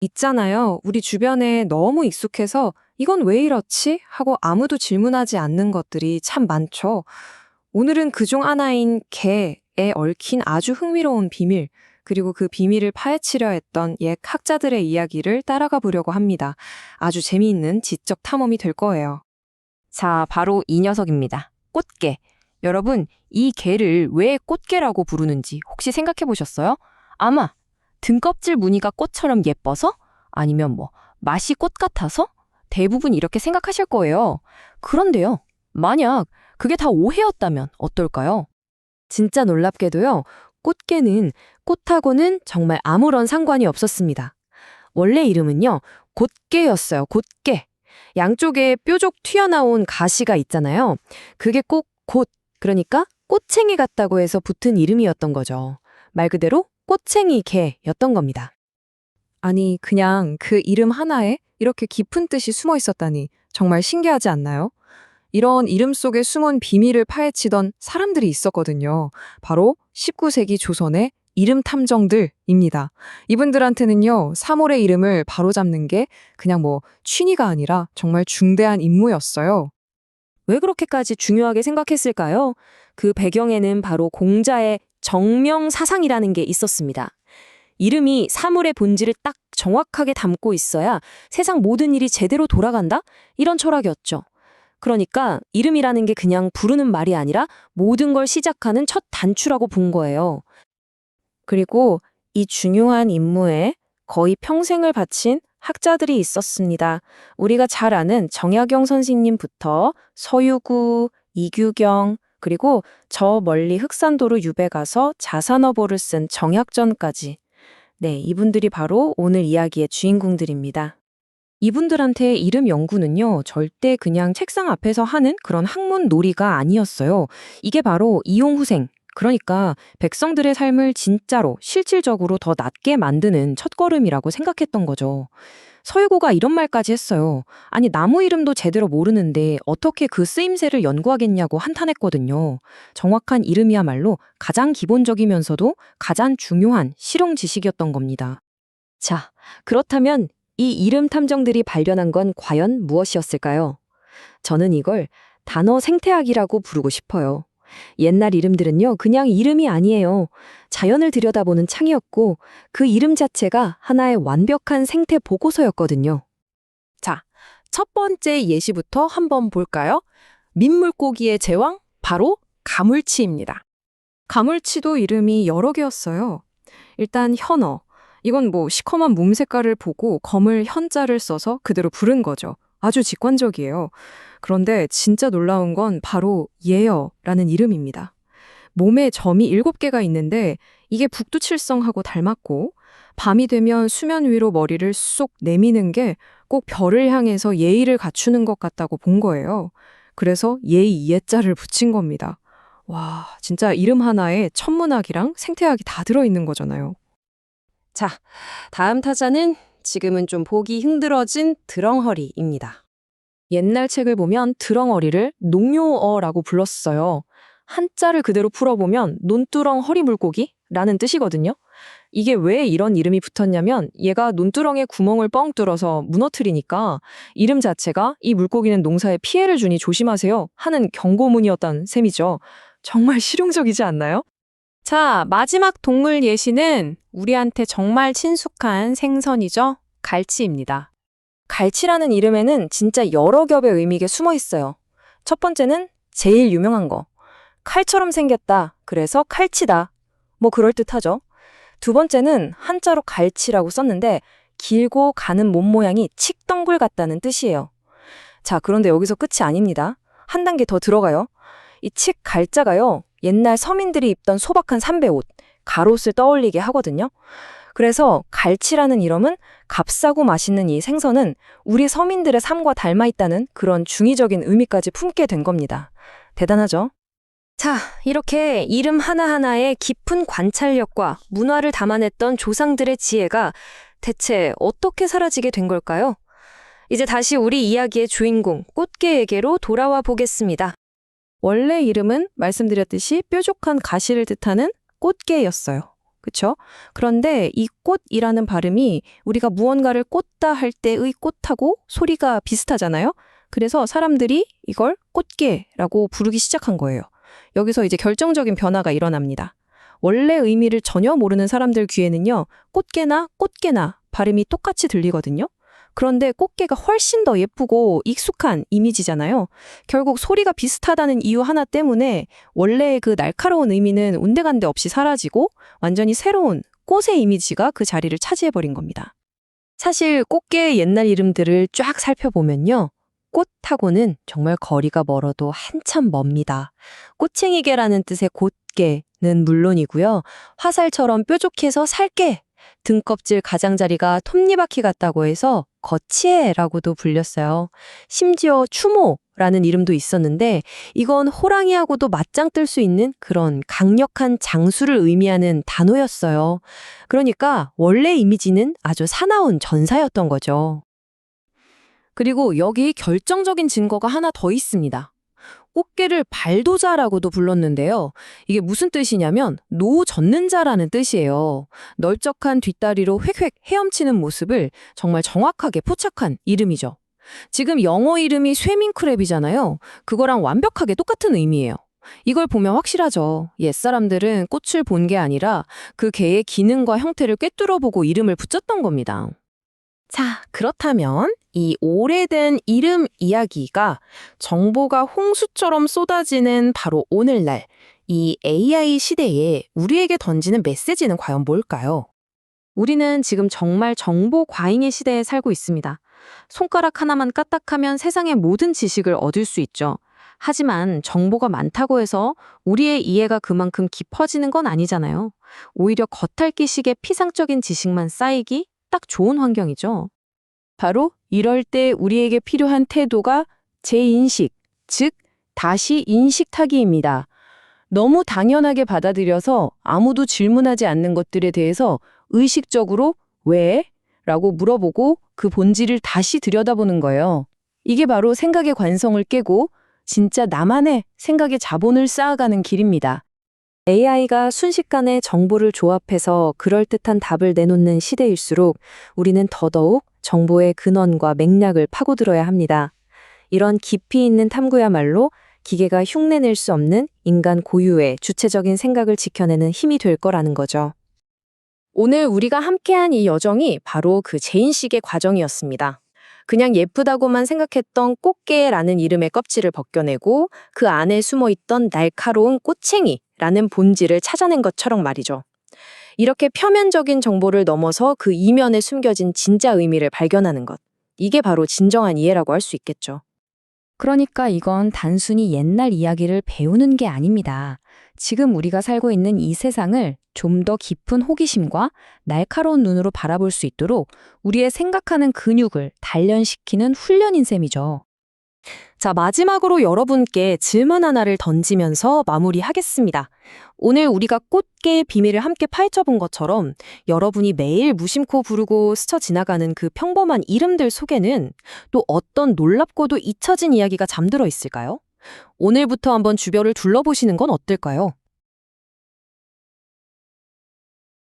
있잖아요. 우리 주변에 너무 익숙해서 이건 왜 이렇지? 하고 아무도 질문하지 않는 것들이 참 많죠. 오늘은 그중 하나인 개에 얽힌 아주 흥미로운 비밀, 그리고 그 비밀을 파헤치려 했던 옛 학자들의 이야기를 따라가 보려고 합니다. 아주 재미있는 지적 탐험이 될 거예요. 자, 바로 이 녀석입니다. 꽃게. 여러분, 이 개를 왜 꽃게라고 부르는지 혹시 생각해 보셨어요? 아마 등껍질 무늬가 꽃처럼 예뻐서? 아니면 맛이 꽃 같아서? 대부분 이렇게 생각하실 거예요. 그런데요, 만약 그게 다 오해였다면 어떨까요? 진짜 놀랍게도요, 꽃게는 꽃하고는 정말 아무런 상관이 없었습니다. 원래 이름은요, 곧게였어요, 곧게. 양쪽에 뾰족 튀어나온 가시가 있잖아요. 그게 꼭 곶, 그러니까 꼬챙이 같다고 해서 붙은 이름이었던 거죠. 말 그대로 꼬챙이 개였던 겁니다. 아니, 그냥 그 이름 하나에 이렇게 깊은 뜻이 숨어 있었다니 정말 신기하지 않나요? 이런 이름 속에 숨은 비밀을 파헤치던 사람들이 있었거든요. 바로 19세기 조선의 이름 탐정들입니다. 이분들한테는요, 사물의 이름을 바로잡는 게 그냥 취미가 아니라 정말 중대한 임무였어요. 왜 그렇게까지 중요하게 생각했을까요? 그 배경에는 바로 공자의 정명사상이라는 게 있었습니다. 이름이 사물의 본질을 딱 정확하게 담고 있어야 세상 모든 일이 제대로 돌아간다? 이런 철학이었죠. 그러니까 이름이라는 게 그냥 부르는 말이 아니라 모든 걸 시작하는 첫 단추라고 본 거예요. 그리고 이 중요한 임무에 거의 평생을 바친 학자들이 있었습니다. 우리가 잘 아는 정약용 선생님부터 서유구, 이규경, 그리고 저 멀리 흑산도로 유배 가서 자산어보를 쓴 정약전까지. 네, 이분들이 바로 오늘 이야기의 주인공들입니다. 이분들한테 이름 연구는요, 절대 그냥 책상 앞에서 하는 그런 학문 놀이가 아니었어요. 이게 바로 이용후생, 그러니까 백성들의 삶을 진짜로 실질적으로 더 낫게 만드는 첫걸음이라고 생각했던 거죠. 서유고가 이런 말까지 했어요. 아니, 나무 이름도 제대로 모르는데 어떻게 그 쓰임새를 연구하겠냐고 한탄했거든요. 정확한 이름이야말로 가장 기본적이면서도 가장 중요한 실용 지식이었던 겁니다. 자, 그렇다면 이 이름 탐정들이 발견한 건 과연 무엇이었을까요? 저는 이걸 단어 생태학이라고 부르고 싶어요. 옛날 이름들은요, 그냥 이름이 아니에요. 자연을 들여다보는 창이었고, 그 이름 자체가 하나의 완벽한 생태 보고서였거든요. 자, 첫 번째 예시부터 한번 볼까요? 민물고기의 제왕, 바로 가물치입니다. 가물치도 이름이 여러 개였어요. 일단 현어. 이건 시커먼 몸 색깔을 보고 검을 현자를 써서 그대로 부른 거죠. 아주 직관적이에요. 그런데 진짜 놀라운 건 바로 예어라는 이름입니다. 몸에 점이 7개가 있는데 이게 북두칠성하고 닮았고, 밤이 되면 수면 위로 머리를 쏙 내미는 게 꼭 별을 향해서 예의를 갖추는 것 같다고 본 거예요. 그래서 예의 예자를 붙인 겁니다. 와, 진짜 이름 하나에 천문학이랑 생태학이 다 들어있는 거잖아요. 자, 다음 타자는 지금은 좀 보기 힘들어진 드렁허리입니다. 옛날 책을 보면 드렁허리를 농요어라고 불렀어요. 한자를 그대로 풀어보면 논두렁 허리 물고기라는 뜻이거든요. 이게 왜 이런 이름이 붙었냐면 얘가 논두렁에 구멍을 뻥 뚫어서 무너뜨리니까 이름 자체가 이 물고기는 농사에 피해를 주니 조심하세요 하는 경고문이었다는 셈이죠. 정말 실용적이지 않나요? 자, 마지막 동물 예시는 우리한테 정말 친숙한 생선이죠. 갈치입니다. 갈치라는 이름에는 진짜 여러 겹의 의미가 숨어 있어요. 첫 번째는 제일 유명한 거. 칼처럼 생겼다. 그래서 칼치다. 그럴듯하죠. 두 번째는 한자로 갈치라고 썼는데 길고 가는 몸 모양이 칡덩굴 같다는 뜻이에요. 자, 그런데 여기서 끝이 아닙니다. 한 단계 더 들어가요. 이 칡 갈자가요, 옛날 서민들이 입던 소박한 삼배옷, 가롯을 떠올리게 하거든요. 그래서 갈치라는 이름은 값싸고 맛있는 이 생선은 우리 서민들의 삶과 닮아 있다는 그런 중의적인 의미까지 품게 된 겁니다. 대단하죠? 자, 이렇게 이름 하나하나에 깊은 관찰력과 문화를 담아냈던 조상들의 지혜가 대체 어떻게 사라지게 된 걸까요? 이제 다시 우리 이야기의 주인공 꽃게에게로 돌아와 보겠습니다. 원래 이름은 말씀드렸듯이 뾰족한 가시를 뜻하는 꽃게였어요. 그쵸? 그런데 이 꽃이라는 발음이 우리가 무언가를 꽂다 할 때의 꽃하고 소리가 비슷하잖아요. 그래서 사람들이 이걸 꽃게라고 부르기 시작한 거예요. 여기서 이제 결정적인 변화가 일어납니다. 원래 의미를 전혀 모르는 사람들 귀에는요, 꽃게나 발음이 똑같이 들리거든요. 그런데 꽃게가 훨씬 더 예쁘고 익숙한 이미지잖아요. 결국 소리가 비슷하다는 이유 하나 때문에 원래의 그 날카로운 의미는 온데간데 없이 사라지고 완전히 새로운 꽃의 이미지가 그 자리를 차지해버린 겁니다. 사실 꽃게의 옛날 이름들을 쫙 살펴보면요. 꽃하고는 정말 거리가 멀어도 한참 멉니다. 꽃챙이개라는 뜻의 꽃게는 물론이고요. 화살처럼 뾰족해서 살게, 등껍질 가장자리가 톱니바퀴 같다고 해서 거치해라고도 불렸어요. 심지어 추모라는 이름도 있었는데 이건 호랑이하고도 맞짱 뜰 수 있는 그런 강력한 장수를 의미하는 단어였어요. 그러니까 원래 이미지는 아주 사나운 전사였던 거죠. 그리고 여기 결정적인 증거가 하나 더 있습니다. 꽃게를 발도자라고도 불렀는데요. 이게 무슨 뜻이냐면 노 젓는 자라는 뜻이에요. 널쩍한 뒷다리로 획획 헤엄치는 모습을 정말 정확하게 포착한 이름이죠. 지금 영어 이름이 스위밍크랩이잖아요. 그거랑 완벽하게 똑같은 의미예요. 이걸 보면 확실하죠. 옛사람들은 꽃을 본 게 아니라 그 개의 기능과 형태를 꿰뚫어보고 이름을 붙였던 겁니다. 자, 그렇다면 이 오래된 이름 이야기가 정보가 홍수처럼 쏟아지는 바로 오늘날 이 AI 시대에 우리에게 던지는 메시지는 과연 뭘까요? 우리는 지금 정말 정보 과잉의 시대에 살고 있습니다. 손가락 하나만 까딱하면 세상의 모든 지식을 얻을 수 있죠. 하지만 정보가 많다고 해서 우리의 이해가 그만큼 깊어지는 건 아니잖아요. 오히려 겉핥기식의 피상적인 지식만 쌓이기 딱 좋은 환경이죠. 바로 이럴 때 우리에게 필요한 태도가 재인식, 즉 다시 인식하기입니다. 너무 당연하게 받아들여서 아무도 질문하지 않는 것들에 대해서 의식적으로 왜? 라고 물어보고 그 본질을 다시 들여다보는 거예요. 이게 바로 생각의 관성을 깨고 진짜 나만의 생각의 자본을 쌓아가는 길입니다. AI가 순식간에 정보를 조합해서 그럴듯한 답을 내놓는 시대일수록 우리는 더더욱 정보의 근원과 맥락을 파고들어야 합니다. 이런 깊이 있는 탐구야말로 기계가 흉내낼 수 없는 인간 고유의 주체적인 생각을 지켜내는 힘이 될 거라는 거죠. 오늘 우리가 함께한 이 여정이 바로 그 재인식의 과정이었습니다. 그냥 예쁘다고만 생각했던 꽃게라는 이름의 껍질을 벗겨내고 그 안에 숨어있던 날카로운 꽃챙이라는 본질을 찾아낸 것처럼 말이죠. 이렇게 표면적인 정보를 넘어서 그 이면에 숨겨진 진짜 의미를 발견하는 것. 이게 바로 진정한 이해라고 할 수 있겠죠. 그러니까 이건 단순히 옛날 이야기를 배우는 게 아닙니다. 지금 우리가 살고 있는 이 세상을 좀 더 깊은 호기심과 날카로운 눈으로 바라볼 수 있도록 우리의 생각하는 근육을 단련시키는 훈련인 셈이죠. 자, 마지막으로 여러분께 질문 하나를 던지면서 마무리하겠습니다. 오늘 우리가 꽃게의 비밀을 함께 파헤쳐본 것처럼 여러분이 매일 무심코 부르고 스쳐 지나가는 그 평범한 이름들 속에는 또 어떤 놀랍고도 잊혀진 이야기가 잠들어 있을까요? 오늘부터 한번 주변을 둘러보시는 건 어떨까요?